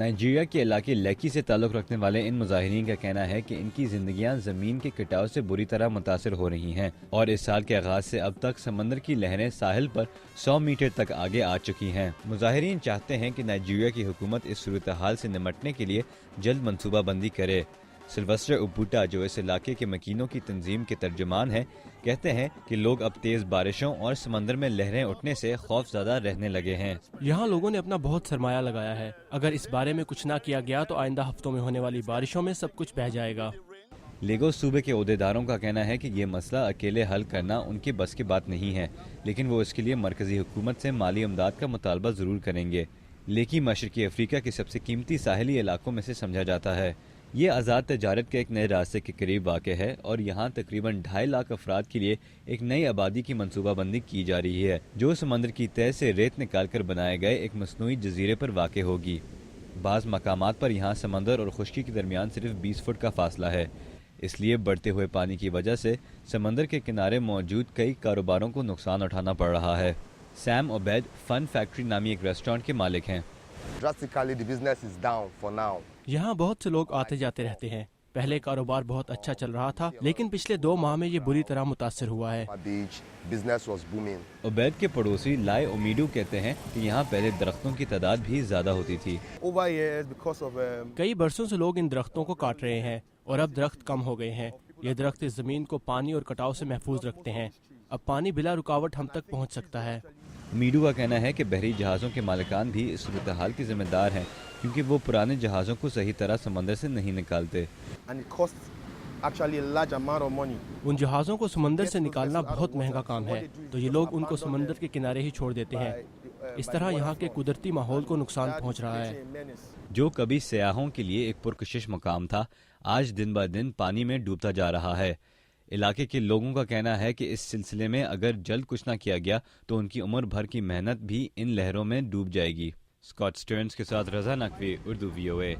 Nigeria کے علاقے لیکی سے تعلق رکھنے والے ان مظاہرین کا کہنا ہے کہ ان کی زندگیاں زمین کے کٹاؤ سے بری طرح متاثر ہو رہی ہیں اور اس سال کے آغاز سے اب تک سمندر کی لہریں ساحل پر 100 میٹر تک آگے آ چکی ہیں۔ مظاہرین چاہتے ہیں کہ نائجیریا کی حکومت اس صورتحال سے نمٹنے کے لیے جلد منصوبہ بندی کرے۔ سلوسٹر اوبوٹا، جو اس علاقے کے مکینوں کی تنظیم کے ترجمان ہیں، کہتے ہیں کہ لوگ اب تیز بارشوں اور سمندر میں لہریں اٹھنے سے خوف زدہ رہنے لگے ہیں۔ یہاں لوگوں نے اپنا بہت سرمایہ لگایا ہے، اگر اس بارے میں کچھ نہ کیا گیا تو آئندہ ہفتوں میں ہونے والی بارشوں میں سب کچھ بہہ جائے گا۔ لیگوس صوبے کے عہدیداروں کا کہنا ہے کہ یہ مسئلہ اکیلے حل کرنا ان کے بس کی بات نہیں ہے، لیکن وہ اس کے لیے مرکزی حکومت سے مالی امداد کا مطالبہ ضرور کریں گے۔ لیکی مشرقی افریقہ کے سب سے قیمتی ساحلی علاقوں میں سے سمجھا جاتا ہے۔ یہ آزاد تجارت کے ایک نئے راستے کے قریب واقع ہے اور یہاں تقریباً 2.5 لاکھ افراد کے لیے ایک نئی آبادی کی منصوبہ بندی کی جا رہی ہے، جو سمندر کی تہہ سے ریت نکال کر بنائے گئے ایک مصنوعی جزیرے پر واقع ہوگی۔ بعض مقامات پر یہاں سمندر اور خشکی کے درمیان صرف 20 فٹ کا فاصلہ ہے، اس لیے بڑھتے ہوئے پانی کی وجہ سے سمندر کے کنارے موجود کئی کاروباروں کو نقصان اٹھانا پڑ رہا ہے۔ سیم عبید فن فیکٹری نامی ایک ریسٹورانٹ کے مالک ہیں۔ یہاں بہت سے لوگ آتے جاتے رہتے ہیں۔ پہلے کاروبار بہت اچھا چل رہا تھا، لیکن پچھلے 2 ماہ میں یہ بری طرح متاثر ہوا ہے۔ عبید کے پڑوسی لائے امیڈو کہتے ہیں کہ یہاں پہلے درختوں کی تعداد بھی زیادہ ہوتی تھی۔ کئی برسوں سے لوگ ان درختوں کو کاٹ رہے ہیں اور اب درخت کم ہو گئے ہیں۔ یہ درخت اس زمین کو پانی اور کٹاؤ سے محفوظ رکھتے ہیں۔ اب پانی بلا رکاوٹ ہم تک پہنچ سکتا ہے۔ میڈو کا کہنا ہے کہ بحری جہازوں کے مالکان بھی اس صورتحال کے ذمہ دار ہیں، کیونکہ وہ پرانے جہازوں کو صحیح طرح سمندر سے نہیں نکالتے۔ ان جہازوں کو سمندر سے نکالنا بہت مہنگا کام ہے، تو یہ لوگ ان کو سمندر کے کنارے ہی چھوڑ دیتے ہیں۔ اس طرح یہاں کے قدرتی ماحول کو نقصان پہنچ رہا ہے۔ جو کبھی سیاحوں کے لیے ایک پرکشش مقام تھا، آج دن بہ دن پانی میں ڈوبتا جا رہا ہے۔ علاقے کے لوگوں کا کہنا ہے کہ اس سلسلے میں اگر جلد کچھ نہ کیا گیا تو ان کی عمر بھر کی محنت بھی ان لہروں میں ڈوب جائے گی۔ اسکاٹ سٹرنز کے ساتھ رضا نقوی، اردو VOA۔